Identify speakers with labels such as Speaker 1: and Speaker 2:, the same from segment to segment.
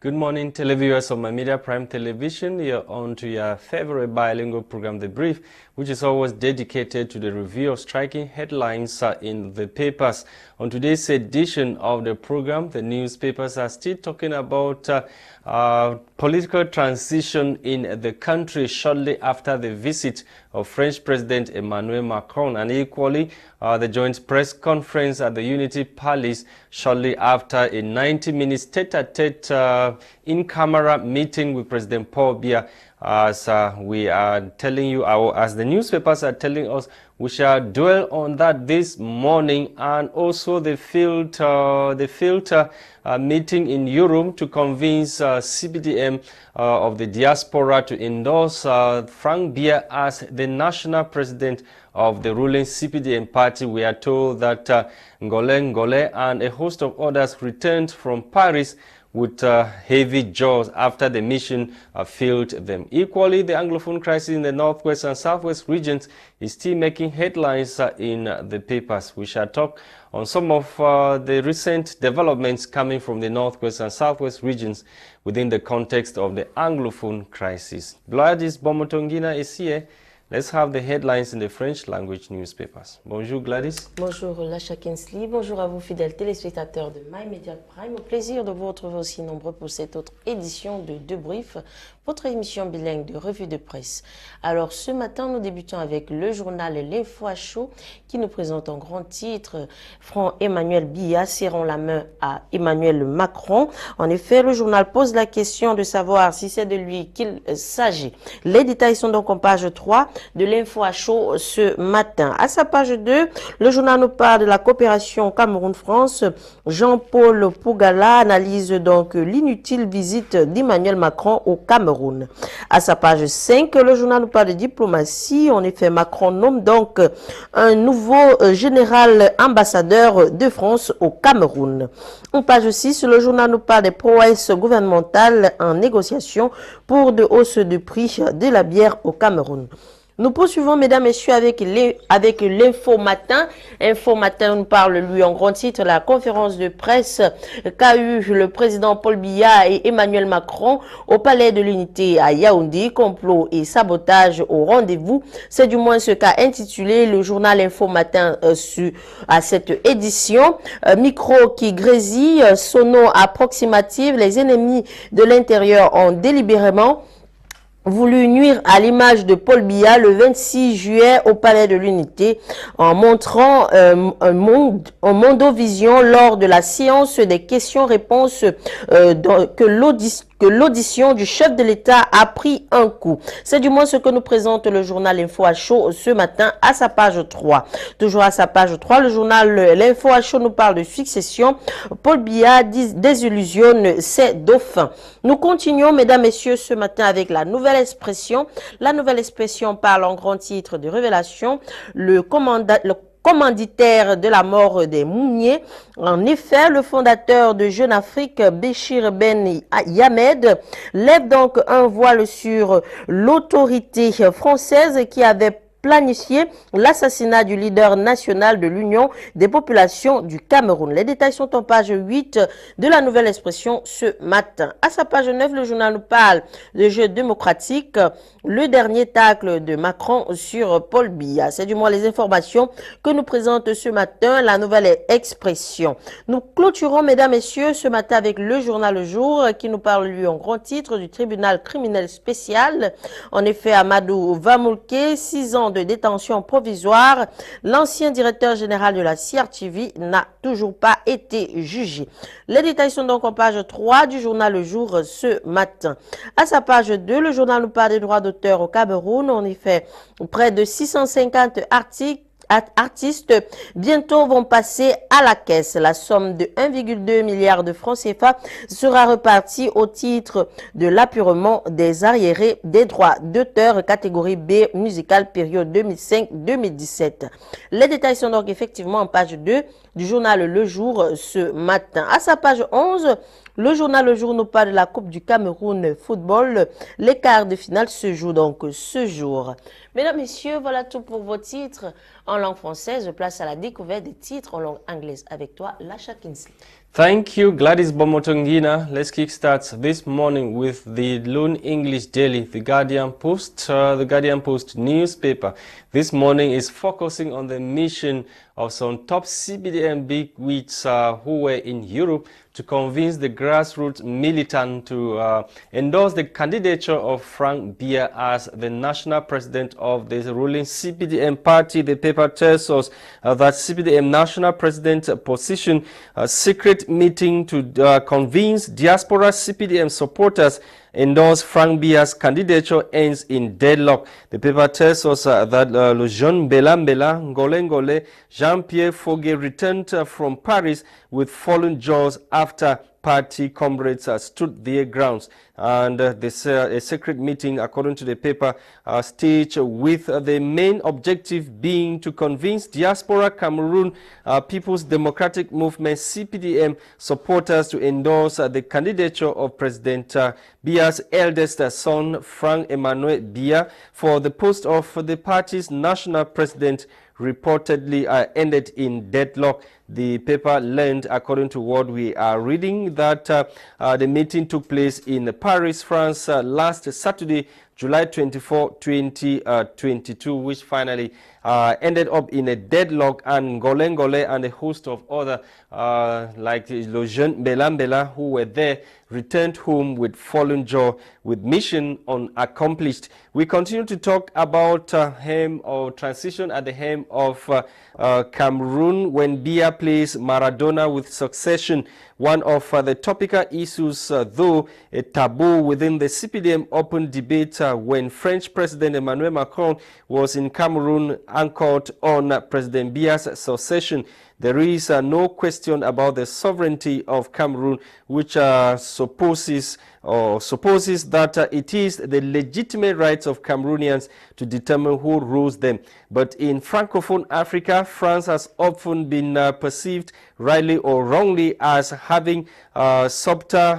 Speaker 1: Good morning, televiewers of my Media Prime Television. You're on to your favorite bilingual program, The Brief, which is always dedicated to the review of striking headlines in the papers. On today's edition of the program, the newspapers are still talking about political transition in the country shortly after the visit of French President Emmanuel Macron, and equally the joint press conference at the Unity Palace shortly after a 90-minute tete-a-tete in-camera meeting with President Paul Biya. As we are telling you, as the newspapers are telling us, we shall dwell on that this morning, and also the field meeting in Europe to convince CPDM of the diaspora to endorse Frank Biya as the national president of the ruling CPDM party. We are told that Ngole and a host of others returned from Paris with heavy jaws after the mission failed them. Equally, the Anglophone crisis in the Northwest and Southwest regions is still making headlines in the papers. We shall talk on some of the recent developments coming from the Northwest and Southwest regions within the context of the Anglophone crisis. Gwladys Bomotonguina is here. Let's have the headlines in the French language newspapers. Bonjour Gwladys.
Speaker 2: Bonjour Lasha. Bonjour à vous fidèles téléspectateurs de My Media Prime. Au plaisir de vous retrouver aussi nombreux pour cette autre édition de Deux Briefs, votre émission bilingue de revue de presse. Alors ce matin, nous débutons avec le journal L'Info à chaud qui nous présente en grand titre Franck Emmanuel Biya serrant la main à Emmanuel Macron. En effet, le journal pose la question de savoir si c'est de lui qu'il s'agit. Les détails sont donc en page 3 de l'Info à chaud ce matin. À sa page 2, le journal nous parle de la coopération Cameroun-France. Jean-Paul Pougala analyse donc l'inutile visite d'Emmanuel Macron au Cameroun. À sa page 5, le journal nous parle de diplomatie. En effet, Macron nomme donc un nouveau général ambassadeur de France au Cameroun. En page 6, le journal nous parle des prouesses gouvernementales en négociation pour de hausses de prix de la bière au Cameroun. Nous poursuivons, mesdames, messieurs, avec l'info matin. Info matin nous parle, lui, en grand titre, la conférence de presse qu'a eu le président Paul Biya et Emmanuel Macron au Palais de l'Unité à Yaoundé. Complot et sabotage au rendez-vous. C'est du moins ce qu'a intitulé le journal Info matin à cette édition. Micro qui grésille, sono approximative. Les ennemis de l'intérieur ont délibérément voulu nuire à l'image de Paul Biya le 26 juillet au Palais de l'Unité en montrant un mondovision lors de la séance des questions-réponses que l'audition du chef de l'État a pris un coup. C'est du moins ce que nous présente le journal Info à chaud ce matin à sa page 3. Toujours à sa page 3, le journal L'Info à chaud nous parle de succession. Paul Biya désillusionne ses dauphins. Nous continuons, mesdames, messieurs, ce matin avec la nouvelle expression. La nouvelle expression parle en grand titre de révélation. Le commanditaire de la mort des Mouniers. En effet, le fondateur de Jeune Afrique, Béchir Ben Yamed, lève donc un voile sur l'autorité française qui avait planifié l'assassinat du leader national de l'Union des populations du Cameroun. Les détails sont en page 8 de la nouvelle expression ce matin. À sa page 9, le journal nous parle de jeu démocratique, le dernier tacle de Macron sur Paul Biya. C'est du moins les informations que nous présente ce matin la nouvelle expression. Nous clôturons, mesdames, messieurs, ce matin avec le journal Le Jour qui nous parle, lui, en grand titre du tribunal criminel spécial. En effet, Amadou Vamoulke, 6 ans de détention provisoire. L'ancien directeur général de la CRTV n'a toujours pas été jugé. Les détails sont donc en page 3 du journal Le Jour ce matin. À sa page 2, le journal nous parle des droits d'auteur au Cameroun. En effet, près de 650 artistes bientôt vont passer à la caisse. La somme de 1,2 milliard de francs CFA sera repartie au titre de l'apurement des arriérés des droits d'auteur catégorie B musicale période 2005-2017. Les détails sont donc effectivement en page 2 du journal Le Jour ce matin. À sa page 11, le journal Le Jour nous parle de la Coupe du Cameroun football. Les quarts de finale se jouent donc ce jour. Mesdames, messieurs, voilà tout pour vos titres en langue française. Place à la découverte des titres en langue anglaise avec toi, Lasha.
Speaker 1: Thank you, Gwladys Bomotonguina. Let's kickstart this morning with the Lone English Daily, the Guardian Post. The Guardian Post newspaper this morning is focusing on the mission of some top CPDM bigwigs who were in Europe to convince the grassroots militant to endorse the candidature of Frank Biya as the national president of the ruling CPDM party. The paper tells us that CPDM national president position a secret meeting to convince diaspora CPDM supporters endorse Frank Biya's candidature ends in deadlock. The paper tells us that le jeune Mbela Ngole Jean-Pierre Foguet returned from Paris with fallen jaws after party comrades stood their grounds. And a secret meeting, according to the paper, staged with the main objective being to convince diaspora Cameroon People's Democratic Movement CPDM supporters to endorse the candidature of President Biya's eldest son, Frank Emmanuel Biya, for the post of the party's national president, reportedly ended in deadlock. The paper learned, according to what we are reading, that the meeting took place in Paris, France, last Saturday, July 24, 2022, which finally ended up in a deadlock, and Ngole and a host of other like le jeune Mbela who were there returned home with fallen jaw, with mission unaccomplished. We continue to talk about helm or transition at the helm of Cameroon when Biya plays Maradona with succession. One of the topical issues, though a taboo within the CPDM open debate when French President Emmanuel Macron was in Cameroon, anchored on President Biya's succession. There is no question about the sovereignty of Cameroon, which supposes that it is the legitimate rights of Cameroonians to determine who rules them. But in Francophone Africa, France has often been perceived, rightly or wrongly, as having subtle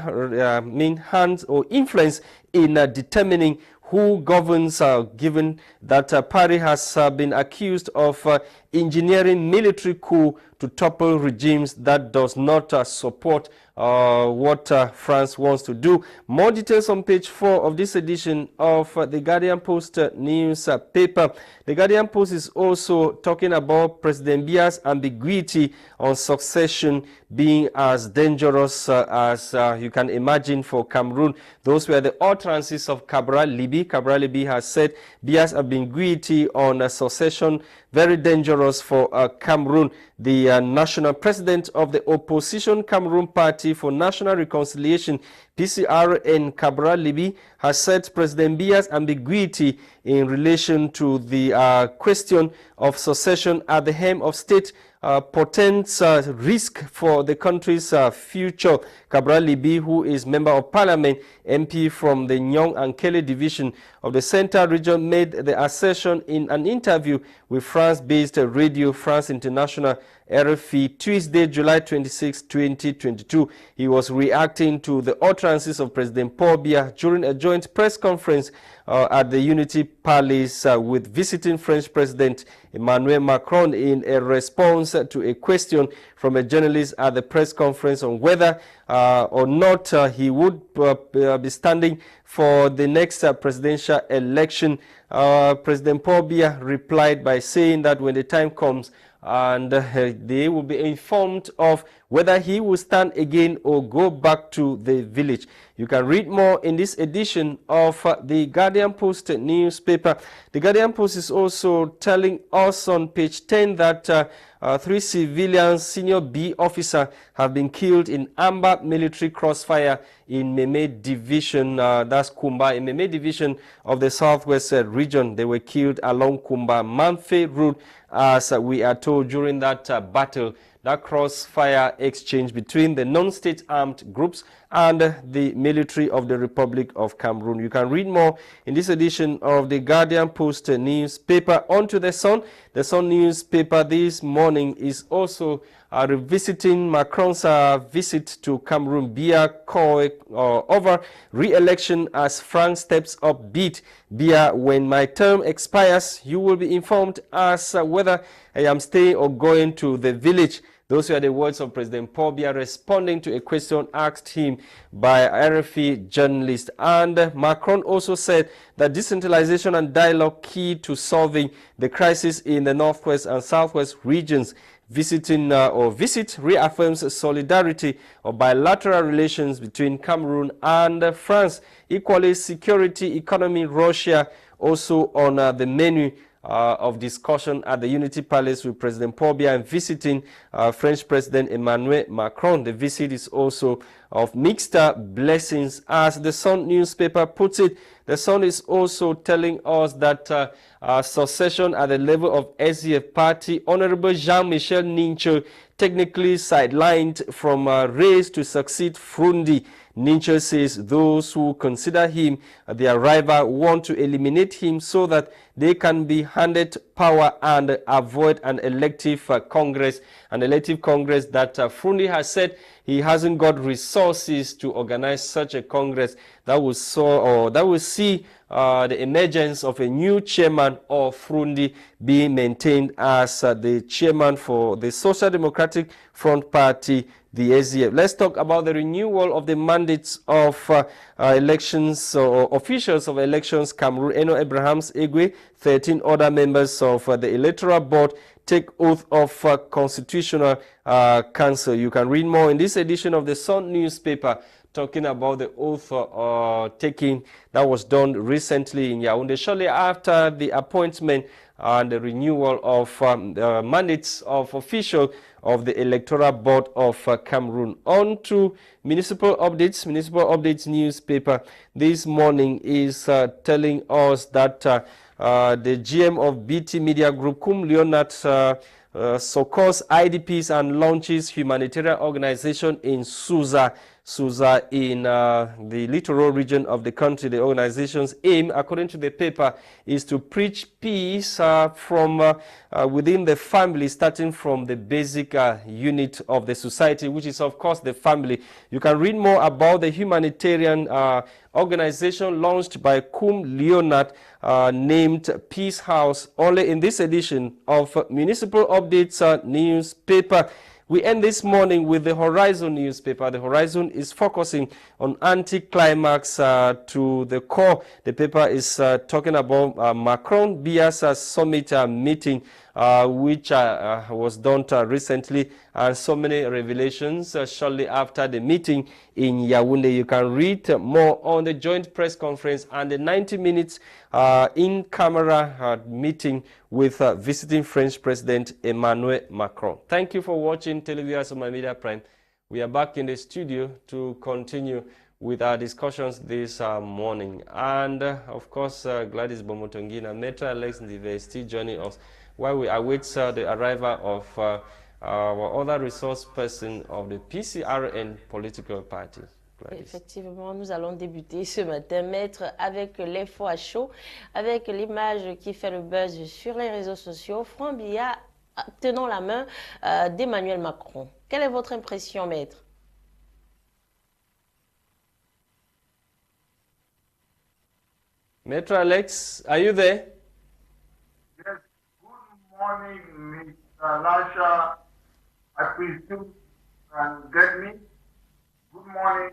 Speaker 1: hands or influence in determining who governs, given that Paris has been accused of engineering military coup to topple regimes that does not support what France wants to do. More details on page 4 of this edition of the Guardian Post newspaper. The Guardian Post is also talking about President Biya's ambiguity on succession being as dangerous as you can imagine for Cameroon. Those were the utterances of Cabral Libi. Cabral Libi has said Biya's ambiguity on succession very dangerous for Cameroon. The national president of the opposition Cameroon Party for National Reconciliation, PCRN, Cabral Libi, has said President Biya's ambiguity in relation to the question of succession at the helm of state portends risk for the country's future. Cabral Libi, who is member of parliament, MP from the Nyong and Kele division of the Central region, made the assertion in an interview with France-based Radio France International, RFI, Tuesday, July 26, 2022. He was reacting to the utterances of President Paul Biya during a joint press conference at the Unity Palace with visiting French President Emmanuel Macron in a response to a question from a journalist at the press conference on whether or not he would be standing for the next presidential election. President Paul Biya replied by saying that when the time comes, and they will be informed of whether he will stand again or go back to the village. You can read more in this edition of the Guardian Post newspaper. The Guardian Post is also telling us on page 10 that 3 civilians, senior B officer, have been killed in Amba military crossfire in Meme division, that's Kumba, in Meme division of the Southwest region. They were killed along Kumba Manfe route, as we are told, during that battle, that crossfire exchange between the non-state armed groups and the military of the Republic of Cameroon. You can read more in this edition of the Guardian Post newspaper. On to the Sun. The Sun newspaper this morning is also revisiting Macron's visit to Cameroon. Biya call over re-election as France steps up bid. Biya, when my term expires, you will be informed as whether I am staying or going to the village. Those were the words of President Paul Biya responding to a question asked him by RFI journalist. And Macron also said that decentralization and dialogue key to solving the crisis in the northwest and southwest regions. Visit reaffirms solidarity of bilateral relations between Cameroon and France. Equally, security, economy, Russia also on the menu of discussion at the Unity Palace with President Paul Biya and visiting French President Emmanuel Macron. The visit is also of mixed blessings. As the Sun newspaper puts it, the Sun is also telling us that succession at the level of SDF party, Honorable Jean-Michel Nincho, technically sidelined from race to succeed Frundi. Nincho says those who consider him their rival want to eliminate him so that they can be handed power and avoid an elective Congress. An elective Congress that Frundi has said he hasn't got resources to organize such a Congress that will see the emergence of a new chairman of Frundi being maintained as the chairman for the Social Democratic Front Party, the SDF. Let's talk about the renewal of the mandates of elections or officials of elections. Cameroon, Eno Abrahams Egwe, 13 other members of the Electoral Board take oath of Constitutional Council. You can read more in this edition of the Sun newspaper talking about the oath taking that was done recently in Yaoundé, shortly after the appointment and the renewal of mandates of official of the Electoral Board of Cameroon. On to municipal updates. Municipal updates newspaper this morning is telling us that the GM of BT Media Group, Cum Leonard, succors IDPs and launches humanitarian organization in Suza in the littoral region of the country. The organization's aim, according to the paper, is to preach peace from within the family, starting from the basic unit of the society, which is, of course, the family. You can read more about the humanitarian organization launched by Cum Leonard named Peace House, only in this edition of Municipal Updates newspaper. We end this morning with the Horizon newspaper. The Horizon is focusing on anti-climax to the core. The paper is talking about Macron Biya's summit meeting, which was done recently, and so many revelations shortly after the meeting in Yaoundé. You can read more on the joint press conference and the 90 minutes in-camera meeting with visiting French President Emmanuel Macron. Thank you for watching, televiewers of My Media Prime. We are back in the studio to continue with our discussions this morning. And, of course, Gwladys Bomotonguina, Metro Alex Ndive is still joining us while we await the arrival of our other resource person of the PCRN political party. Gwladys.
Speaker 2: Effectivement, nous allons débuter ce matin, maître, avec l'info à chaud, avec l'image qui fait le buzz sur les réseaux sociaux. Franck Biya tenant la main d'Emmanuel Macron. Quelle est votre impression, maître?
Speaker 1: Maître Alex, are you there?
Speaker 3: Yes. Good morning, Mr. Lasha. I presume you can get me. Good morning.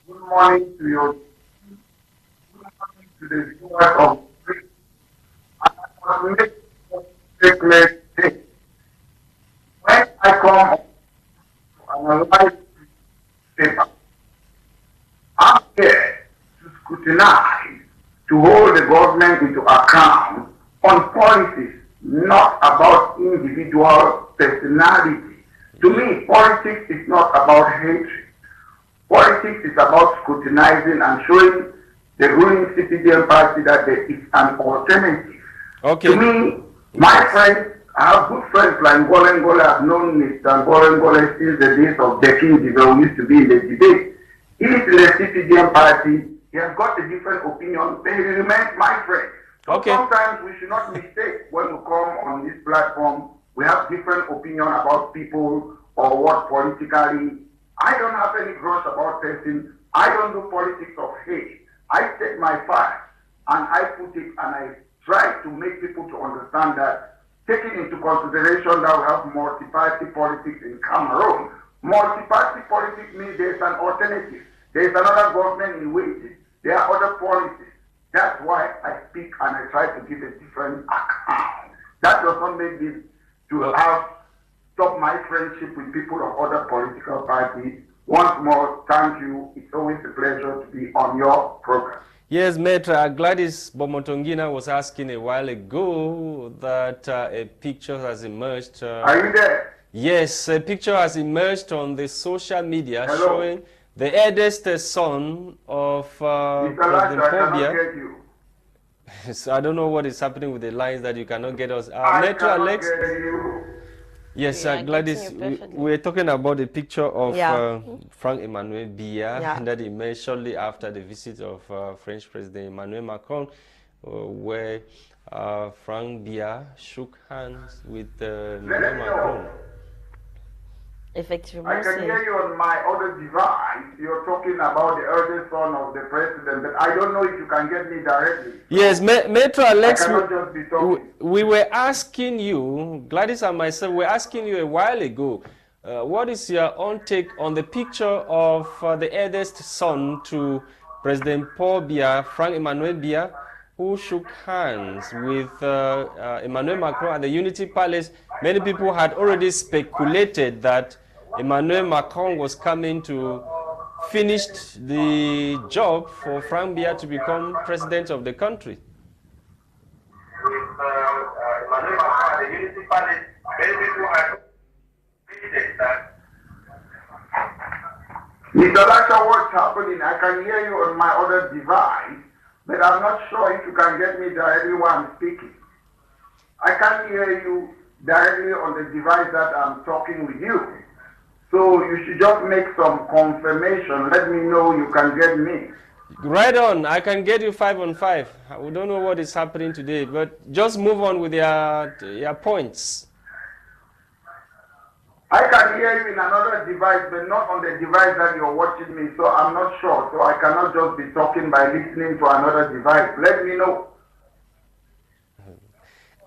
Speaker 3: Good morning to your. Good morning to the viewers of. I must make a statement. When I come to analyze paper, I'm here to scrutinize, to hold the government into account on policies, not about individual personality. To me, politics is not about hatred. Politics is about scrutinizing and showing the ruling citizen party that there is an alternative.
Speaker 1: Okay.
Speaker 3: To me, my friends, I have good friends like Ngole. I've known Mr. Ngole since the days of Ndive. We used to be in the debate. He is in the citizen party. He has got a different opinion, but he remains my friend.
Speaker 1: Okay.
Speaker 3: Sometimes we should not mistake when we come on this platform. We have different opinion about people or what politically. I don't have any grudge about person. I don't do politics of hate. I take my facts and I put it and I try to make people to understand that taking into consideration that we have multi-party politics in Cameroon, multi-party politics means there's an alternative. There's another government in waiting. There are other policies. That's why I speak and I try to give a different account. That does not make me to have stop my friendship with people of other political parties. Once more, thank you. It's always a pleasure to be on your program.
Speaker 1: Yes, Maitre, Gwladys Bomotonguina was asking a while ago that a picture has emerged.
Speaker 3: Are you there?
Speaker 1: Yes, a picture has emerged on the social media.
Speaker 3: Hello?
Speaker 1: Showing the eldest son of
Speaker 3: Mr.
Speaker 1: President
Speaker 3: Lasha, I cannot
Speaker 1: Phobia.
Speaker 3: get you.
Speaker 1: So I don't know what is happening with the lines that you cannot get us.
Speaker 3: I
Speaker 1: Maitre
Speaker 3: cannot
Speaker 1: Alex.
Speaker 3: get you.
Speaker 1: Yes,
Speaker 2: We are
Speaker 1: Gwladys,
Speaker 2: getting you perfectly.
Speaker 1: we're talking about the picture of
Speaker 2: Yeah.
Speaker 1: Frank Emmanuel Biya
Speaker 2: Yeah.
Speaker 1: that emerged shortly after the visit of French President Emmanuel Macron, where Frank Biya shook hands with Emmanuel Macron.
Speaker 2: Effectivement,
Speaker 3: I can hear
Speaker 2: c'est...
Speaker 3: you on my other device. You're talking about the eldest son of the president, but I don't know if you can get me directly.
Speaker 1: Yes, Maitre Alex,
Speaker 3: I cannot just be talking.
Speaker 1: we were asking you, Gwladys and myself, were asking you a while ago, what is your own take on the picture of the eldest son to President Paul Biya, Frank Emmanuel Biya, who shook hands with Emmanuel Macron at the Unity Palace? Many people had already speculated that Emmanuel Macron was coming to finish the job for Frank Biya to become president of the country.
Speaker 3: With Emmanuel Macron at the Unity Palace, many people have predicted that. Mr. Lasha, what's happening? I can hear you on my other device, but I'm not sure if you can get me directly while I'm speaking. I can't hear you directly on the device that I'm talking with you. So you should just make some confirmation. Let me know you can get me.
Speaker 1: Right on, I can get you 5 on 5. We don't know what is happening today, but just move on with your points.
Speaker 3: I can hear you in another device, but not on the device that you're watching me, so I'm not sure. So I cannot just be talking by listening to another device. Let me know.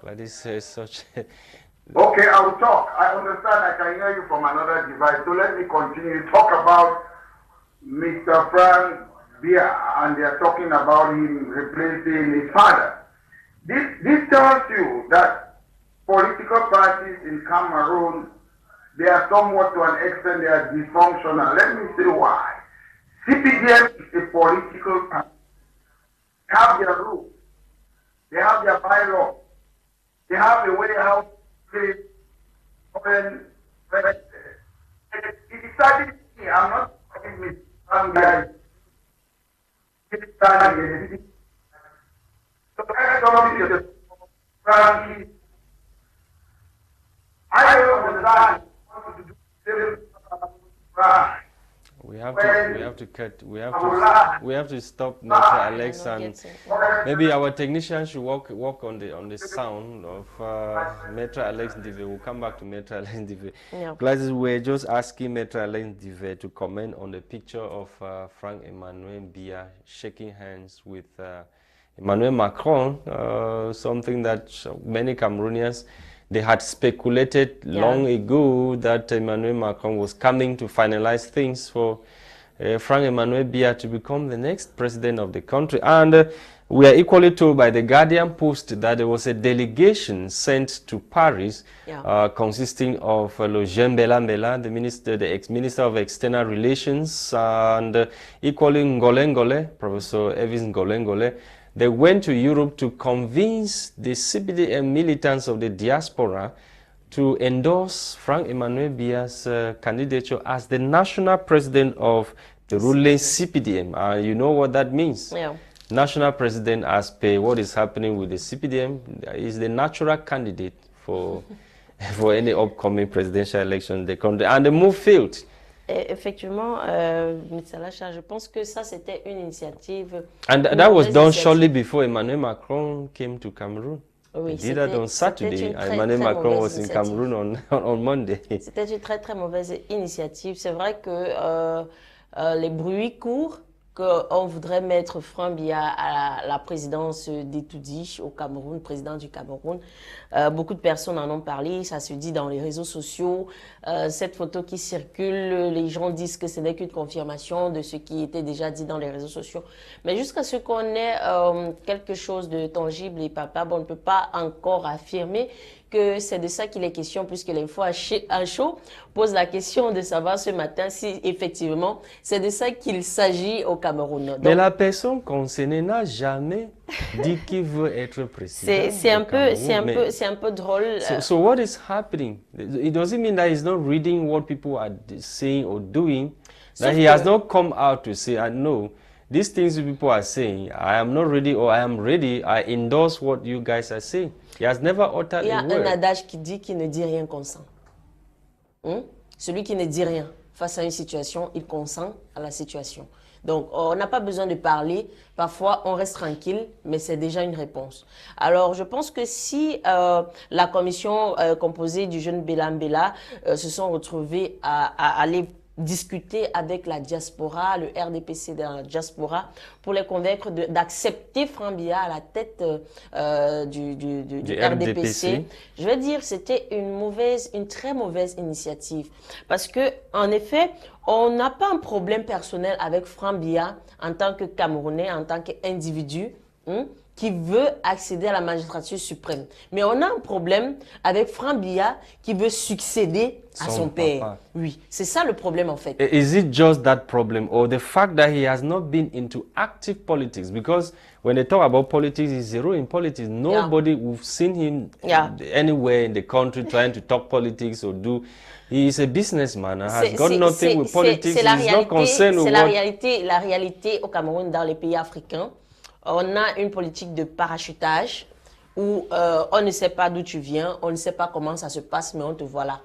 Speaker 1: Gwladys says such.
Speaker 3: Okay, I will talk. I understand I can hear you from another device. So let me continue. Talk about Mr. Frank Biya, and they are talking about him replacing his father. This tells you that political parties in Cameroon, they are somewhat to an extent they are dysfunctional. Let me say why. CPDM is a political party. They have their rules. They have their bylaws. They have a way how to open. It decided me. I'm not talking with some guys. So I don't understand what to do.
Speaker 1: We have to stop Maitre Alex, and maybe our technician should work on the sound of Maitre Alex Ndive. We'll come back to Maitre Alex Ndive.
Speaker 2: Yeah.
Speaker 1: Gwladys, we're just asking Maitre Alex Ndive to comment on the picture of Frank Emmanuel Biya shaking hands with Emmanuel Macron, something that many Cameroonians, they had speculated long ago that Emmanuel Macron was coming to finalize things for Frank Emmanuel Biya to become the next president of the country. And we are equally told by the Guardian Post that there was a delegation sent to Paris consisting of Jean Mbela, the ex-minister of external relations, and equally Ngole, Professor Evans Ngole. They went to Europe to convince the CPDM militants of the diaspora to endorse Frank Emmanuel Biya's candidature as the national president of the ruling CPDM. You know what that means?
Speaker 2: Yeah.
Speaker 1: National president, as per what is happening with the CPDM, is the natural candidate for for any upcoming presidential election in the country. And the move failed.
Speaker 2: Effectivement, Mr. Lasha, je pense que ça c'était une initiative.
Speaker 1: And that was done shortly before Emmanuel Macron came to Cameroon.
Speaker 2: Oui,
Speaker 1: he did that on Saturday. Emmanuel Macron was in Cameroon on Monday.
Speaker 2: C'était une très mauvaise initiative. C'est vrai que les bruits courent qu'on voudrait mettre Franck Biya à la présidence d'Etoudi au Cameroun, président du Cameroun. Beaucoup de personnes en ont parlé, ça se dit dans les réseaux sociaux. Cette photo qui circule, les gens disent que ce n'est qu'une confirmation de ce qui était déjà dit dans les réseaux sociaux. Mais jusqu'à ce qu'on ait quelque chose de tangible et palpable, on ne peut pas encore affirmer que c'est de ça qu'il est question, puisque l'info à chaud pose la question de savoir ce matin si effectivement c'est de ça qu'il s'agit au Cameroun. Donc,
Speaker 1: mais la personne concernée n'a jamais dit qu'il veut être président.
Speaker 2: C'est un peu drôle.
Speaker 1: So what is happening? It doesn't mean that he's not reading what people are saying or doing, that he has not come out to say, I know these things people are saying, I am not ready or I am ready, I endorse what you guys are saying. He has never uttered a word.
Speaker 2: Il y a un adage qui dit qu'il ne dit rien consent. Celui qui ne dit rien face à une situation, il consent à la situation. Donc, on n'a pas besoin de parler. Parfois, on reste tranquille, mais c'est déjà une réponse. Alors, je pense que si la commission composée du jeune Bela se sont retrouvés à aller discuter avec la diaspora, le RDPC de la diaspora, pour les convaincre d'accepter Franck Biya à la tête du RDPC. Je vais dire, c'était une très mauvaise initiative. Parce que, en effet, on n'a pas un problème personnel avec Franck Biya en tant que Camerounais, en tant qu'individu, qui veut accéder à la magistrature suprême. Mais on a un problème avec Franck Biya qui veut succéder à son père.
Speaker 1: Papa.
Speaker 2: Oui, c'est ça le problème en fait.
Speaker 1: Is it just that problem or the fact that he has not been into active politics? Because when they talk about politics, he's zero in politics. Nobody we've seen him anywhere in the country trying to talk politics or do. He is a businessman and has got nothing with politics. He's not concerned with
Speaker 2: la réalité au Cameroun, dans les pays africains. On a une politique de parachutage où on ne sait pas d'où tu viens, on ne sait pas comment ça se passe, mais on te voit là.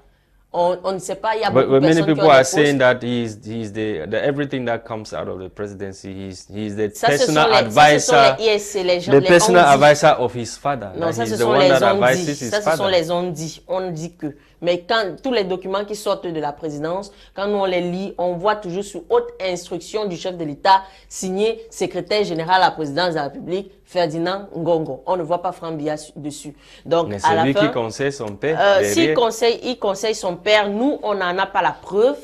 Speaker 2: On ne sait pas, il y a beaucoup de personnes
Speaker 1: many people are saying that he's the everything that comes out of the presidency, he's the personal advisor, the personal advisor of his father.
Speaker 2: Non, ça ce sont les on-dit. Ça ce sont les on-dit. On dit que. Mais quand tous les documents qui sortent de la présidence, quand nous on les lit, on voit toujours sous haute instruction du chef de l'État, signé secrétaire général à la présidence de la République, Ferdinand Ngongo. On ne voit pas Franck Biya dessus. Donc,
Speaker 1: mais c'est lui qui conseille son père.
Speaker 2: S'il conseille son père, nous, on n'en a pas la preuve.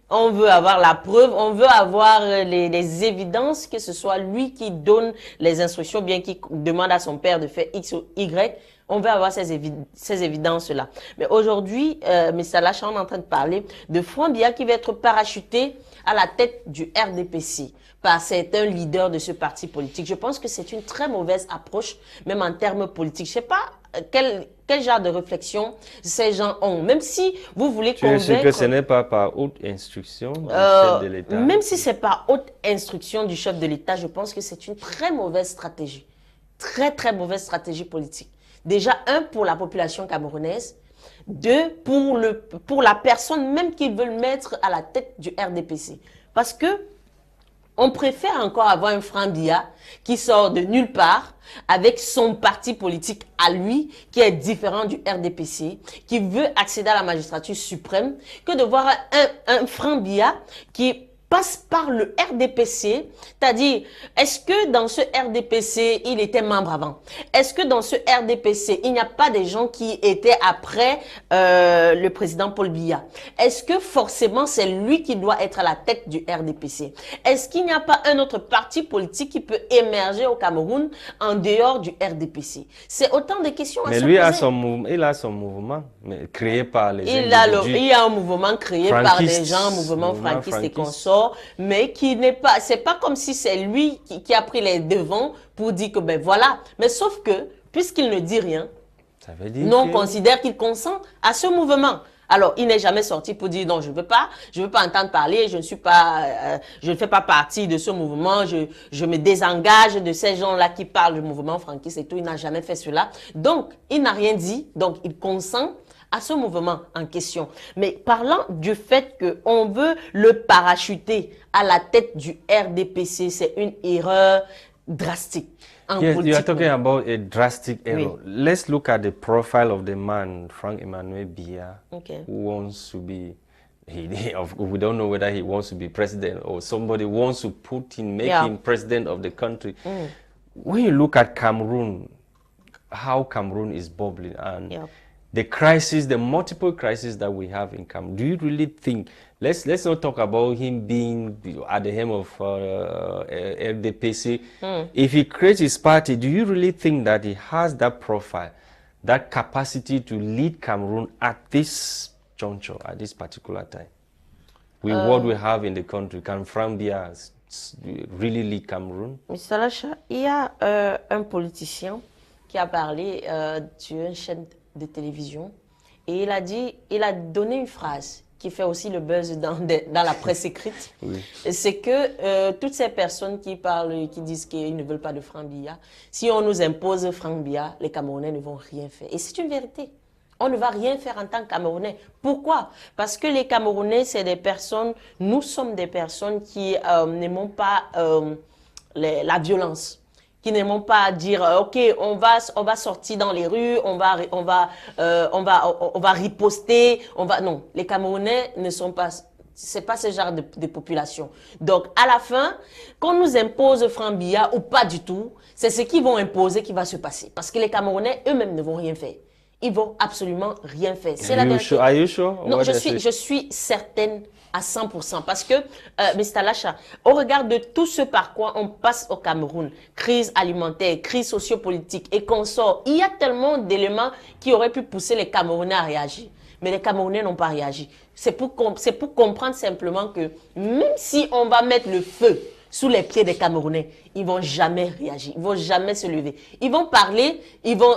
Speaker 2: On veut avoir la preuve, on veut avoir les évidences que ce soit lui qui donne les instructions, bien qu'il demande à son père de faire X ou Y. On veut avoir ces évidences-là. Mais aujourd'hui, M. Lasha, on est en train de parler de Franck Biya qui va être parachuté à la tête du RDPC par certains leaders de ce parti politique. Je pense que c'est une très mauvaise approche, même en termes politiques. Je ne sais pas quel genre de réflexion ces gens ont. Même si vous voulez convaincre...
Speaker 1: Tu es sûr que ce n'est pas par haute instruction du chef de l'État?
Speaker 2: Même si ce n'est pas haute instruction du chef de l'État, je pense que c'est une très mauvaise stratégie. Très, très mauvaise stratégie politique. Déjà, un, pour la population camerounaise. Deux, pour la personne même qu'ils veulent mettre à la tête du RDPC. Parce que on préfère encore avoir un Franck Biya qui sort de nulle part avec son parti politique à lui, qui est différent du RDPC, qui veut accéder à la magistrature suprême, que de voir un Franck Biya qui passe par le RDPC, c'est-à-dire, est-ce que dans ce RDPC, il était membre avant? Est-ce que dans ce RDPC, il n'y a pas des gens qui étaient après le président Paul Biya? Est-ce que forcément, c'est lui qui doit être à la tête du RDPC? Est-ce qu'il n'y a pas un autre parti politique qui peut émerger au Cameroun en dehors du RDPC? C'est autant de questions à se poser.
Speaker 1: Mais lui il a son mouvement créé par les individus.
Speaker 2: Il y a un mouvement créé par des gens, mouvement franquiste et consorts. Mais qui n'est pas, c'est pas comme si c'est lui qui a pris les devants pour dire que ben voilà. Mais sauf que, puisqu'il ne dit rien,
Speaker 1: ça veut dire
Speaker 2: on considère qu'il consent à ce mouvement. Alors, il n'est jamais sorti pour dire non, je veux pas entendre parler, je ne fais pas partie de ce mouvement, je me désengage de ces gens-là qui parlent du mouvement franquiste et tout. Il n'a jamais fait cela. Donc, il n'a rien dit, donc il consent à ce mouvement en question. Mais parlant du fait qu'on veut le parachuter à la tête du RDPC, c'est une erreur drastique.
Speaker 1: Yes, you are talking about a drastic error. Oui. Let's look at the profile of the man, Franck Emmanuel Biya, who wants to be we don't know whether he wants to be president or somebody wants to make him president of the country. When you look at Cameroon, how Cameroon is bubbling and the crisis, the multiple crises that we have in Cameroon, do you really think, let's not talk about him being at the helm of LDPC. If he creates his party, do you really think that he has that profile, that capacity to lead Cameroon at this juncture, at this particular time? With what we have in the country, can Frambia really lead Cameroon?
Speaker 2: Mr. Lasha, il y a un politicien qui a parlé sur une chaîne de télévision et il a donné une phrase qui fait aussi le buzz dans la presse écrite. C'est que toutes ces personnes qui parlent, qui disent qu'ils ne veulent pas de Frambia, si on nous impose Frambia, les Camerounais ne vont rien faire. Et c'est une vérité. On ne va rien faire en tant que Camerounais. Pourquoi? Parce que les Camerounais, c'est des personnes, nous sommes des personnes qui n'aimons pas la violence, qui n'aimons pas dire ok, on va sortir dans les rues, on va riposter, non, les Camerounais ne sont pas, c'est pas ce genre de population. Donc à la fin, qu'on nous impose Frambia ou pas du tout, c'est ce qu'ils vont imposer qui va se passer, parce que les Camerounais eux-mêmes ne vont rien faire. Ils vont absolument rien faire. C'est la vérité.
Speaker 1: Are you sure?
Speaker 2: Non, je suis certaine à 100%. Parce que, Mr. Lasha, au regard de tout ce par quoi on passe au Cameroun, crise alimentaire, crise sociopolitique et consorts, il y a tellement d'éléments qui auraient pu pousser les Camerounais à réagir. Mais les Camerounais n'ont pas réagi. C'est pour comprendre simplement que même si on va mettre le feu sous les pieds des Camerounais, ils ne vont jamais réagir, ils ne vont jamais se lever. Ils vont parler, ils vont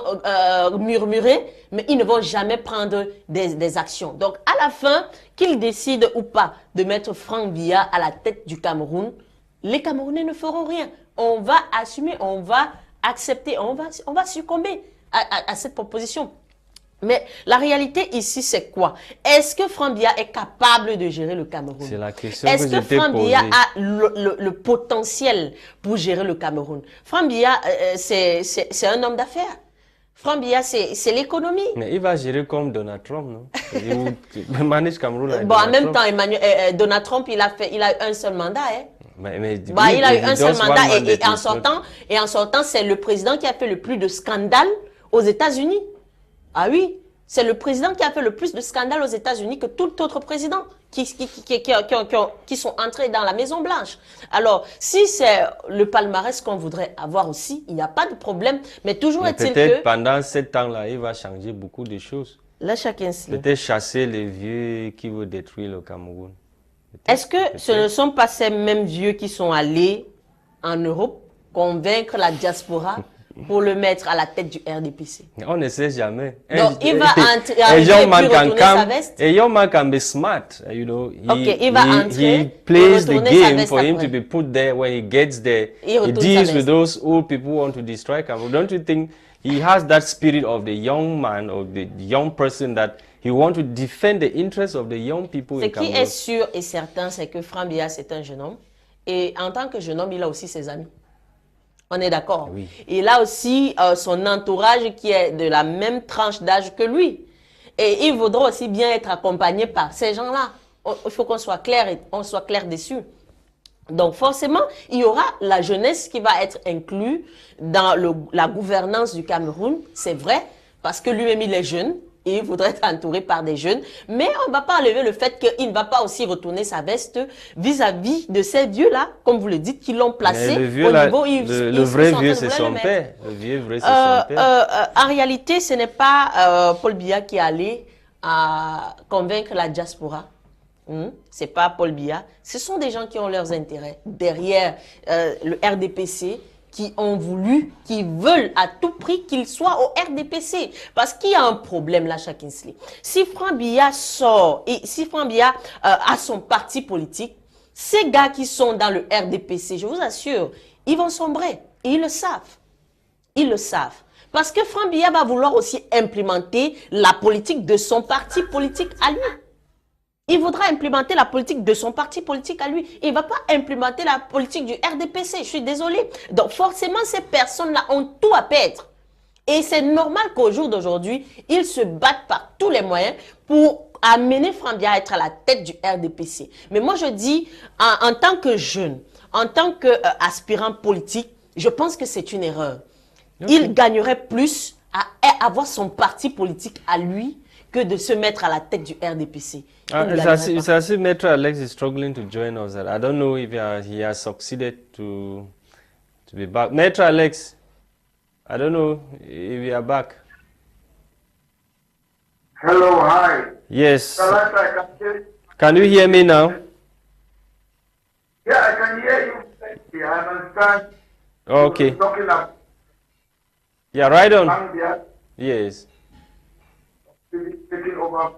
Speaker 2: murmurer, mais ils ne vont jamais prendre des actions. Donc, à la fin, qu'ils décident ou pas de mettre Frambia à la tête du Cameroun, les Camerounais ne feront rien. On va assumer, on va accepter, on va succomber à cette proposition. Mais la réalité ici, c'est quoi? Est-ce que Frambia est capable de gérer le Cameroun?
Speaker 1: C'est la question
Speaker 2: Est-ce que Frambia
Speaker 1: posée.
Speaker 2: a le potentiel pour gérer le Cameroun? Frambia, c'est un homme d'affaires. Frambia, c'est l'économie.
Speaker 1: Mais il va gérer comme Donald Trump, non? Il manage Cameroun avec
Speaker 2: Bon, en
Speaker 1: Donald
Speaker 2: même
Speaker 1: Trump.
Speaker 2: temps, Donald Trump, il a eu un seul mandat. Hein?
Speaker 1: Il
Speaker 2: a eu un seul mandat et en sortant, c'est le président qui a fait le plus de scandales aux États-Unis. Ah oui, c'est le président qui a fait le plus de scandales aux États-Unis que tout autre président qui sont entrés dans la Maison Blanche. Alors, si c'est le palmarès qu'on voudrait avoir aussi, il n'y a pas de problème. Mais toujours est-il que...
Speaker 1: Peut-être pendant 7 ans-là, il va changer beaucoup de choses.
Speaker 2: Là, chacun
Speaker 1: peut-être chasser les vieux qui veulent détruire le Cameroun.
Speaker 2: Est-ce que ce ne sont pas ces mêmes vieux qui sont allés en Europe convaincre la diaspora pour le mettre à la tête du RDPC?
Speaker 1: On ne sait jamais.
Speaker 2: Donc, il va entrer et puis retourner sa veste.
Speaker 1: A young man can be smart, you know.
Speaker 2: Il va entrer
Speaker 1: he plays the game for him
Speaker 2: après.
Speaker 1: to be put there. When he gets there, he deals with those old people who want to destroy Cameroon. Don't you think he has that spirit of the young man or the young person that he wants to defend the interests of the young people in Cameroon?
Speaker 2: Ce qui est sûr et certain, c'est que Frambia, c'est un jeune homme. Et en tant que jeune homme, il a aussi ses amis. On est d'accord.
Speaker 1: Oui.
Speaker 2: Il a aussi son entourage qui est de la même tranche d'âge que lui. Et il voudra aussi bien être accompagné par ces gens-là. Il faut qu'on soit clair et on soit clair dessus. Donc forcément, il y aura la jeunesse qui va être inclue dans la gouvernance du Cameroun. C'est vrai, parce que lui-même, il est jeune. Et il voudrait être entouré par des jeunes. Mais on ne va pas enlever le fait qu'il ne va pas aussi retourner sa veste vis-à-vis de ces vieux-là, comme vous le dites, qui l'ont placé
Speaker 1: le vieux,
Speaker 2: au
Speaker 1: là,
Speaker 2: niveau...
Speaker 1: le vrai vieux, c'est son père. Le vieux vrai, c'est son père.
Speaker 2: En réalité, ce n'est pas Paul Biya qui est allé à convaincre la diaspora. C'est pas Paul Biya. Ce sont des gens qui ont leurs intérêts derrière le RDPC, qui ont voulu, qui veulent à tout prix qu'il soit au RDPC. Parce qu'il y a un problème là, Kinsley. Si Frambia sort et si Frambia a son parti politique, ces gars qui sont dans le RDPC, je vous assure, ils vont sombrer. Et ils le savent. Ils le savent. Parce que Frambia va vouloir aussi implémenter la politique de son parti politique à lui. Il voudra implémenter la politique de son parti politique à lui. Il ne va pas implémenter la politique du RDPC. Je suis désolée. Donc forcément, ces personnes-là ont tout à perdre. Et c'est normal qu'au jour d'aujourd'hui, ils se battent par tous les moyens pour amener Frambia à être à la tête du RDPC. Mais moi, je dis, en tant que jeune, en tant qu'aspirant politique, je pense que c'est une erreur. Okay. Il gagnerait plus à avoir son parti politique à lui que de se mettre à la tête du RDPC.
Speaker 1: It's as if Maître Alex is struggling to join us. I don't know if he has succeeded to be back. Maître Alex, I don't know if you are back.
Speaker 3: Hello, hi.
Speaker 1: Yes. Can you hear me now?
Speaker 3: Yeah, I can hear you. I understand.
Speaker 1: Okay.
Speaker 3: Talking about
Speaker 1: yeah, right on. Yes.
Speaker 3: Taking over.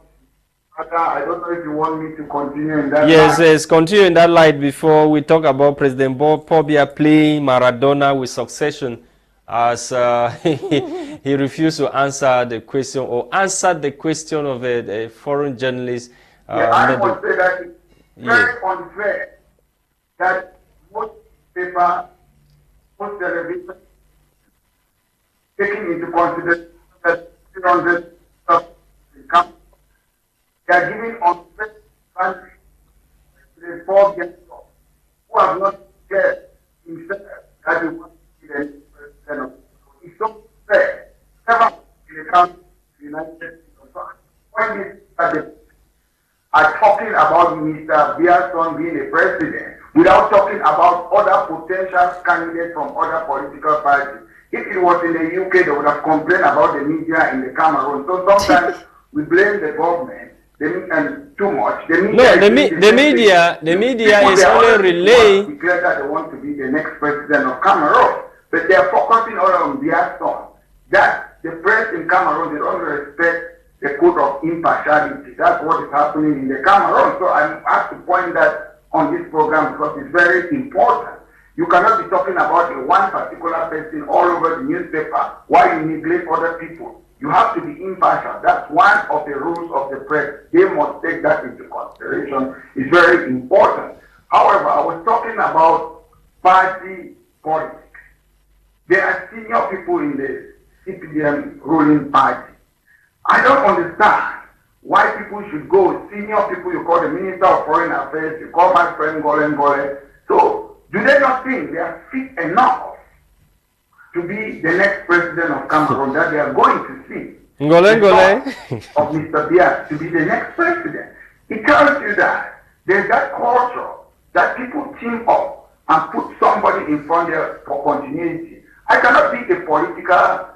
Speaker 3: I don't know if you want me to continue in that
Speaker 1: Yes, light. Yes, continue in that light before we talk about President Pobia playing Maradona with succession as he refused to answer the question or answered the question of a foreign journalist.
Speaker 3: I must say that it's very unfair that most paper, most television, taking into consideration that 300 stuff come, they are giving unfair country to the 4 years old who have not cared himself that he wants to be the president. It's so fair. Never in the country, the United States, when these are talking about Mr. Biason being a president without talking about other potential candidates from other political parties. If it was in the UK, they would have complained about the media in the Cameroon. So sometimes we blame the government and too much. The media
Speaker 1: is only relaying.
Speaker 3: Declare that they want to be the next president of Cameroon, but they are focusing all on Biason. That the press in Cameroon, they don't respect the code of impartiality. That's what is happening in the Cameroon. So I have to point that on this program because it's very important. You cannot be talking about one particular person all over the newspaper while you neglect other people. You have to be impartial. That's one of the rules of the press. They must take that into consideration. It's very important. However, I was talking about party politics. There are senior people in the CPDM ruling party. I don't understand why people should go, senior people, you call the Minister of Foreign Affairs, you call my friend Gole. So, do they not think they are fit enough to be the next president of Cameroon that they are going to see?
Speaker 1: Ngole.
Speaker 3: Of Mr. Biya to be the next president. It tells you that there's that culture that people team up and put somebody in front there for continuity. I cannot be a political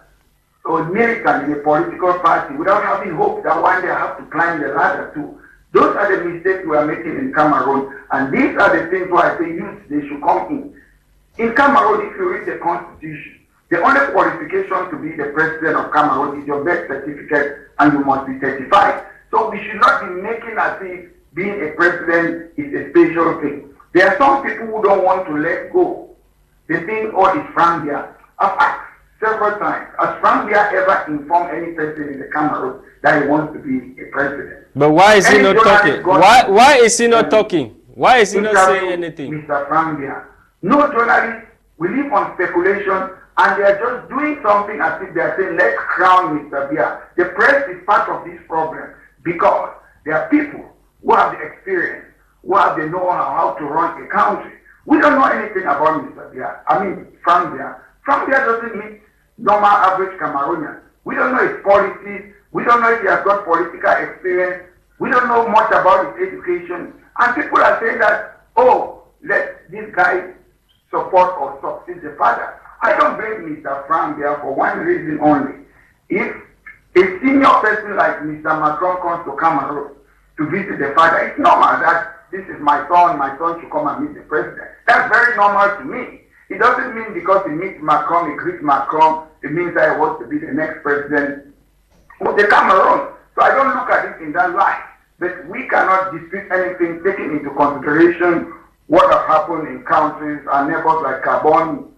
Speaker 3: or militant in a political party without having hope that one day I have to climb the ladder too. Those are the mistakes we are making in Cameroon, and these are the things why I say youth, they should come in. In Cameroon, if you read the constitution, the only qualification to be the president of Cameroon is your birth certificate, and you must be certified. So we should not be making as if being a president is a special thing. There are some people who don't want to let go. They think, oh, it's Frambia. I've asked several times, has Frambia ever informed any person in the Cameroon that he wants to be a president?
Speaker 1: But why is he not talking? Why is he not talking? Why is he not saying anything?
Speaker 3: Mr. Frambia, no journalist will live on speculation, and they are just doing something as if they are saying, let's crown Mr. Biya. The press is part of this problem because there are people who have the experience, who have the know-how how to run a country. We don't know anything about Mr. Biya. I mean, Frambia. Frambia doesn't meet normal average Cameroonian. We don't know his policies. We don't know if he has got political experience. We don't know much about his education. And people are saying that, oh, let this guy support or succeed the father. I don't blame Mr. Frambia for one reason only. If a senior person like Mr. Macron comes to Cameroon to visit the father, it's normal that this is my son should come and meet the president. That's very normal to me. It doesn't mean because he meets Macron, he greets Macron, it means that he wants to be the next president of the Cameroon. So I don't look at it in that light. But we cannot dispute anything taking into consideration what has happened in countries, our neighbors like Gabon,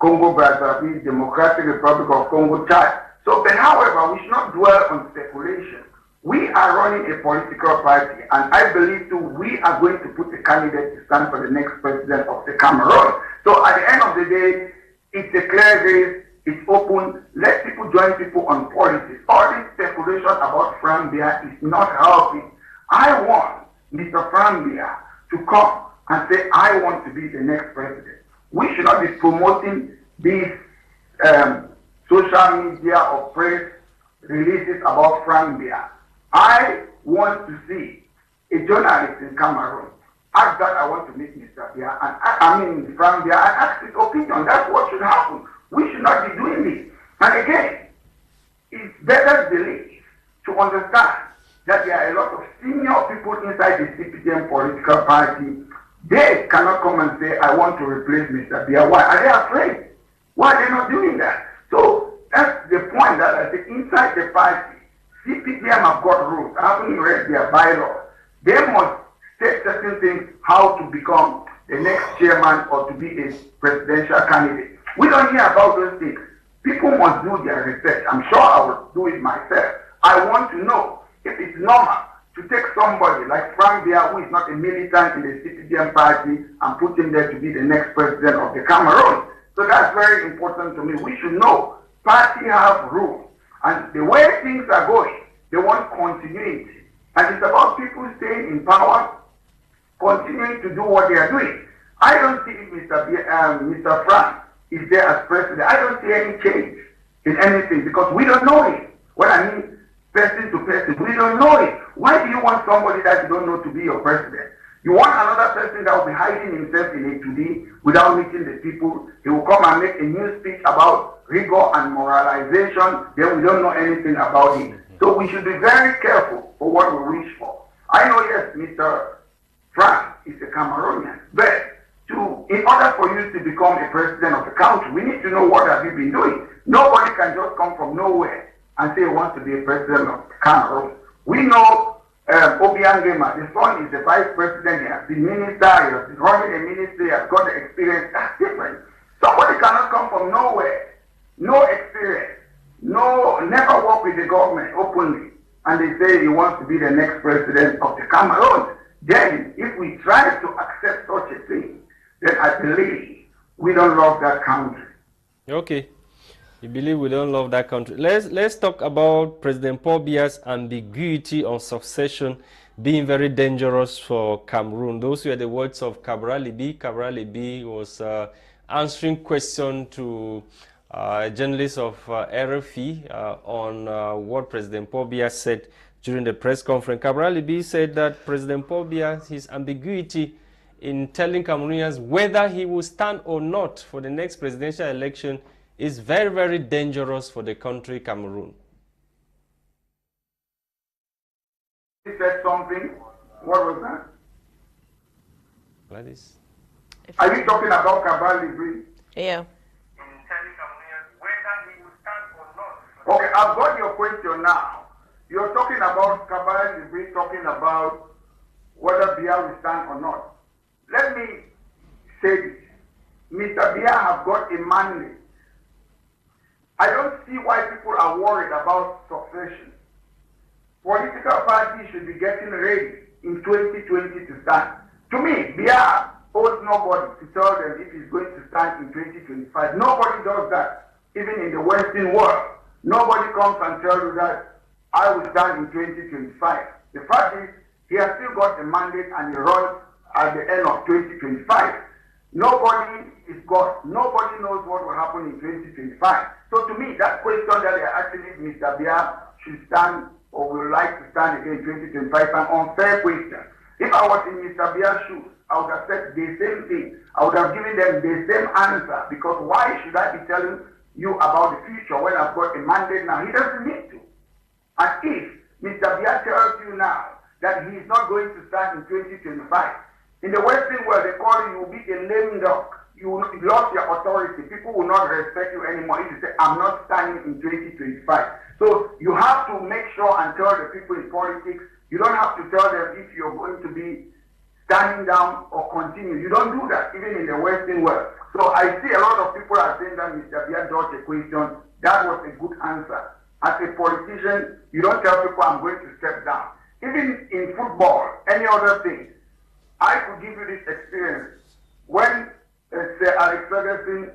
Speaker 3: Congo, Brazzaville, Democratic Republic of Congo, Chad. So, but however, we should not dwell on speculation. We are running a political party, and I believe too, we are going to put a candidate to stand for the next president of the Cameroon. So at the end of the day, it's a clear race. It's open. Let people join people on politics. All this speculation about Frambia is not helping. I want Mr. Frambia to come and say, I want to be the next president. We should not be promoting these social media or press releases about Frambia. I want to see a journalist in Cameroon ask that I want to meet Mr. Bia, and Frambia, and ask his opinion. That's what should happen. We should not be doing this. And again, it's better belief to understand that there are a lot of senior people inside the CPDM political party. They cannot come and say, I want to replace Mr. Bia. Why? Are they afraid? Why are they not doing that? So that's the point that I say inside the party, CPDM have got rules. I haven't read their bylaws. They must state certain things, how to become the next chairman or to be a presidential candidate. We don't hear about those things. People must do their research. I'm sure I will do it myself. I want to know if it's normal to take somebody like Frank Bia, who is not a militant in the CPDM party, and put him there to be the next president of the Cameroon. So that's very important to me. We should know party have rules. And the way things are going, they want continuity. And it's about people staying in power, continuing to do what they are doing. I don't see if Mr. Frank is there as president. I don't see any change in anything because we don't know him. What I mean, person to person, we don't know him. Why do you want somebody that you don't know to be your president? You want another person that will be hiding himself in a today without meeting the people. He will come and make a new speech about rigor and moralization. Then we don't know anything about him. So we should be very careful for what we wish for. I know, yes, Mr. Frank is a Cameroonian, but in order for you to become a president of the country, we need to know what have you been doing. Nobody can just come from nowhere and say he wants to be a president of Cameroon. We know Obiangema, the son is the vice president, he has been minister, he has been running a ministry, he has got the experience. That's different. Somebody cannot come from nowhere, no experience, never work with the government openly, and they say he wants to be the next president of the Cameroon. Then, if we try to accept such a thing, then I believe we don't love that country.
Speaker 1: Okay. You believe we don't love that country. Let's talk about President Paul Biya's ambiguity on succession being very dangerous for Cameroon. Those were the words of Cabral Libi. Cabral Libi was answering question to a journalist of RFI on what President Paul Biya said during the press conference. Cabral Libi said that President Paul Biya, his ambiguity in telling Cameroonians whether he will stand or not for the next presidential election is very, very dangerous for the country Cameroon.
Speaker 3: He said something. What was that?
Speaker 1: Gwladys.
Speaker 3: Are you talking about Cabral Libi?
Speaker 2: Yeah.
Speaker 3: Okay, I've got your question now. You're talking about Cabral Libi, talking about whether Biya will stand or not. Let me say this. Mr. Biya have got a mandate. I don't see why people are worried about succession. Political parties should be getting ready in 2020 to stand. To me, Biya owes nobody to tell them if he's going to stand in 2025. Nobody does that, even in the Western world. Nobody comes and tells you that I will stand in 2025. The fact is, he has still got a mandate and he runs at the end of 2025. Nobody is God. Nobody knows what will happen in 2025. So to me, that question that they are asking if Mr. Biya should stand or would like to stand again in 2025 is an unfair question. If I was in Mr. Biya's shoes, I would have said the same thing. I would have given them the same answer, because why should I be telling you about the future when I've got a mandate now? He doesn't need to. And if Mr. Biya tells you now that he is not going to stand in 2025, in the Western world, they call you will be a lame duck. You lost your authority. People will not respect you anymore if you say, I'm not standing in 2025. So you have to make sure and tell the people in politics, you don't have to tell them if you're going to be standing down or continue. You don't do that, even in the Western world. So I see a lot of people are saying that Mr. Biya dodged a question. That was a good answer. As a politician, you don't tell people I'm going to step down. Even in football, any other thing, I could give you this experience. When Sir Alex Ferguson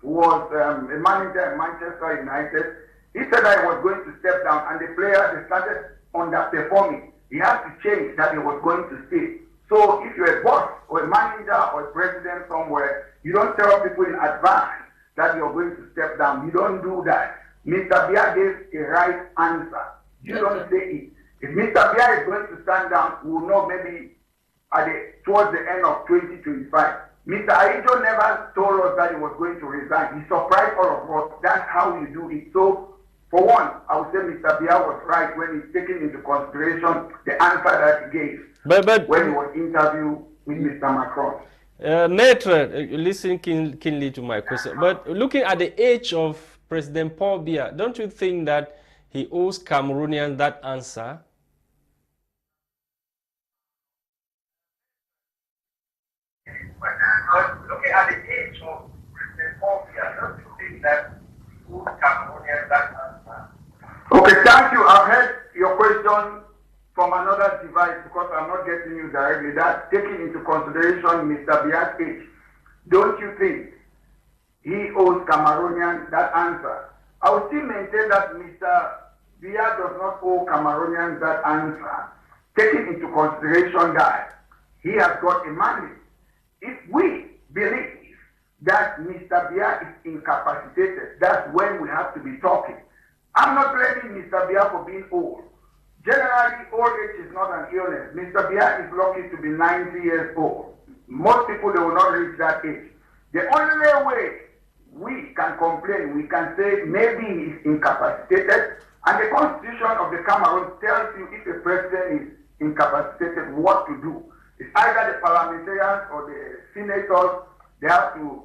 Speaker 3: who was a manager at Manchester United, he said that he was going to step down, and the players they started underperforming. He had to change that he was going to stay. So if you're a boss or a manager or a president somewhere, you don't tell people in advance that you're going to step down. You don't do that. Mr. Bia gave a right answer. You don't say it. If Mr. Bia is going to stand down, we will know maybe towards the end of 2025. Mr. Aijo never told us that he was going to resign. He surprised all of us. That's how you do it. So, for one, I would say Mr. Bia was right when he's taking into consideration the answer that he gave when he was interviewed with Mr. Macron.
Speaker 1: Maître, listen keenly to my question. But looking at the age of President Paul Biya, don't you think that he owes Cameroonians that answer?
Speaker 3: But looking at the age of President Paul Biya, don't you think that he owes Cameroonians that answer? Okay, thank you. I've heard your question from another device because I'm not getting you directly. That taking into consideration Mr. Bia's age, don't you think he owes Cameroonians that answer? I would still maintain that Mr. Bia does not owe Cameroonians that answer, taking into consideration that he has got a mandate. If we believe that Mr. Bia is incapacitated, that's when we have to be talking. I'm not blaming Mr. Bia for being old. Generally, old age is not an illness. Mr. Bia is lucky to be 90 years old. Most people, they will not reach that age. The only way we can complain, we can say maybe he is incapacitated, and the constitution of the Cameroon tells you if a president is incapacitated, what to do. It's either the parliamentarians or the senators, they have to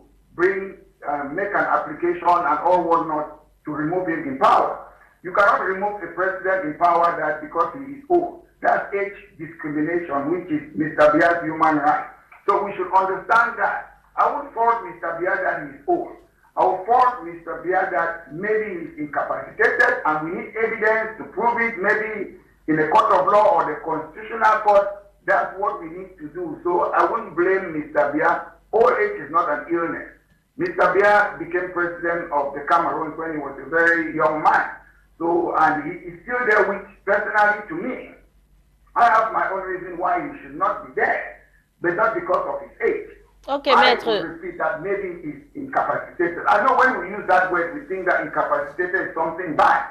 Speaker 3: make an application and all whatnot to remove him in power. You cannot remove a president in power that because he is old. That's age discrimination, which is Mr. Bia's human right. So we should understand that. I would fault Mr. Bia that he is old. I would fault Mr. Bia that maybe he is incapacitated and we need evidence to prove it, maybe in the court of law or the constitutional court. That's what we need to do. So I wouldn't blame Mr. Bia. Old age is not an illness. Mr. Bia became president of the Cameroon when he was a very young man. So, and he is still there, which personally to me, I have my own reason why he should not be there, but not because of his age.
Speaker 2: Okay,
Speaker 3: I
Speaker 2: Maître.
Speaker 3: would repeat that maybe he's incapacitated. I know when we use that word, we think that incapacitated is something bad.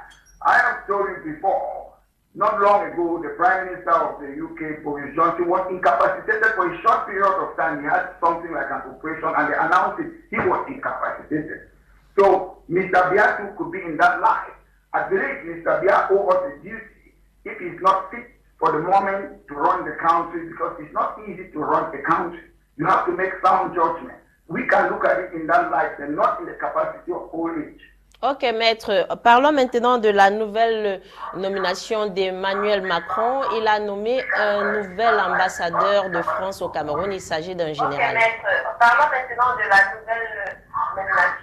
Speaker 3: I have told you before, not long ago, the Prime Minister of the UK, Boris Johnson, was incapacitated for a short period of time. He had something like an operation, and they announced it. He was incapacitated. So, Mr. Bia too could be in that life. I believe Mr. Bia owes us a duty if he's not fit for the moment to run the country, because it's not easy to run a country. You have to make sound judgment. We can look at it in that light and not in the capacity of old age.
Speaker 2: Ok, Maître. Parlons maintenant de la nouvelle nomination d'Emmanuel Macron. Il a nommé un nouvel ambassadeur de France au Cameroun. Il s'agit d'un général.
Speaker 4: Ok, Maître. Parlons maintenant de la nouvelle nomination.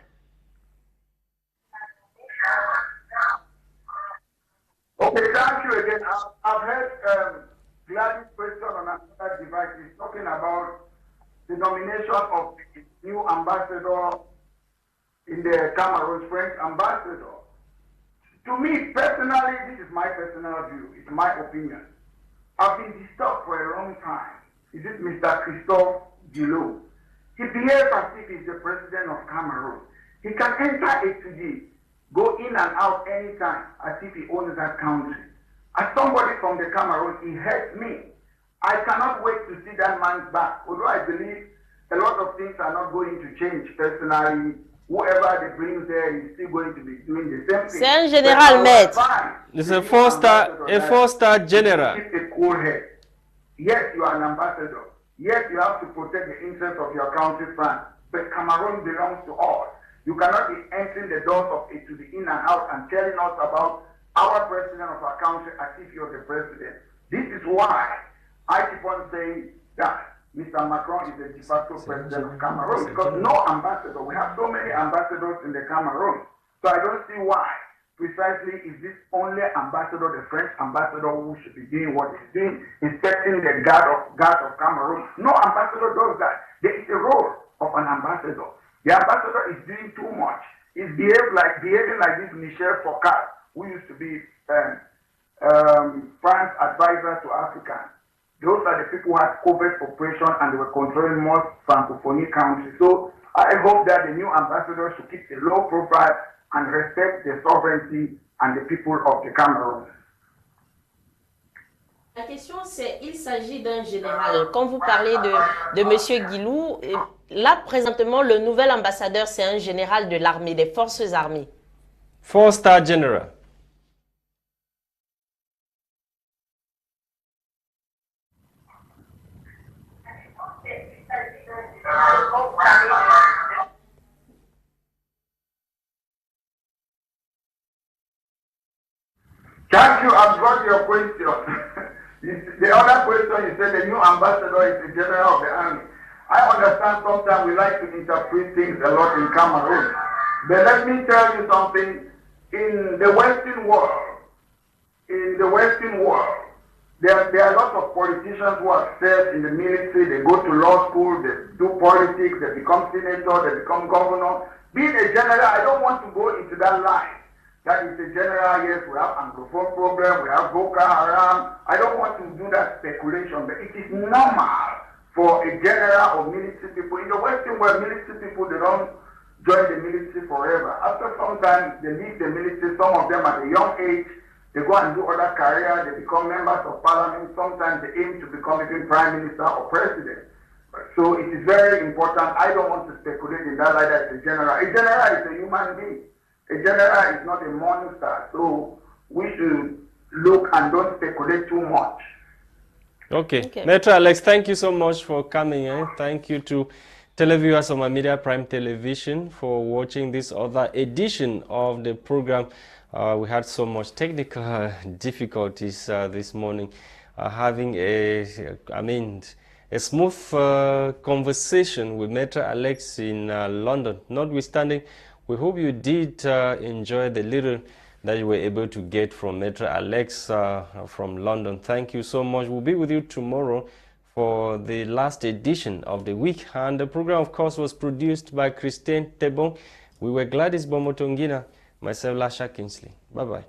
Speaker 3: Okay, thank you again. I've heard Gwladys' question on another device. He's talking about the nomination of the new ambassador in the Cameroon, French ambassador. To me, personally, this is my personal view. It's my opinion. I've been disturbed for a long time. Is it Mr. Christain? He behaves as if he's the president of Cameroon. He can enter A2D, go in and out anytime as if he owns that country. As somebody from the Cameroon, he hurts me. I cannot wait to see that man's back. Although I believe a lot of things are not going to change personally. Whoever they bring there is still going to be doing the same thing.
Speaker 2: C'est un général, Maître.
Speaker 1: It's a four-star general.
Speaker 3: Keep a cool head. Yes, you are an ambassador. Yes, you have to protect the interests of your country, France. But Cameroon belongs to all. You cannot be entering the doors of it to the in and out and telling us about our president of our country as if you're the president. This is why I keep on saying that Mr. Macron is the de facto president of Cameroon, because no ambassador, we have so many ambassadors in the Cameroon. So I don't see why precisely is this only ambassador, the French ambassador, who should be doing what he's doing, inspecting the guard of Cameroon. No ambassador does that. There is a role of an ambassador. The ambassador is doing too much. He's behaving like this Michel Foucault, who used to be France advisor to Africa. Those are the people who had covert operation and they were controlling most Francophonie countries. So I hope that the new ambassador should keep a low profile and respect the sovereignty and the people of the Cameroon.
Speaker 2: La question c'est, il s'agit d'un général. Quand vous parlez de M. Guilou, là présentement le nouvel ambassadeur c'est un général de l'armée, des forces armées.
Speaker 1: 4-star general.
Speaker 3: Thank you, I've got your question. The other question you said the new ambassador is the general of the army. I understand sometimes we like to interpret things a lot in Cameroon. But let me tell you something. In the Western world, there are lots of politicians who are served in the military. They go to law school, they do politics, they become senator, they become governor. Being a general, I don't want to go into that line. That is a general, yes, we have Anglophone problem, we have Boko Haram. I don't want to do that speculation, but it is normal for a general or military people. In the Western world, military people, they don't join the military forever. After some time, they leave the military. Some of them at a young age, they go and do other careers. They become members of parliament. Sometimes they aim to become even prime minister or president. So it is very important. I don't want to speculate in that like that. A general is a human being. A general is not a morning star. So we should look and don't speculate too much.
Speaker 1: Okay. Maitre Alex, thank you so much for coming in. Thank you to televiewers on my Media Prime Television for watching this other edition of the program. We had so much technical difficulties this morning. Having a smooth conversation with Maitre Alex in London. Notwithstanding, we hope you did enjoy the little that you were able to get from Maitre Alex from London. Thank you so much. We'll be with you tomorrow for the last edition of the week. And the program, of course, was produced by Christain, Tebong. We were Gwladys, Bomotonguina, myself, Lasha Kingsley. Bye-bye.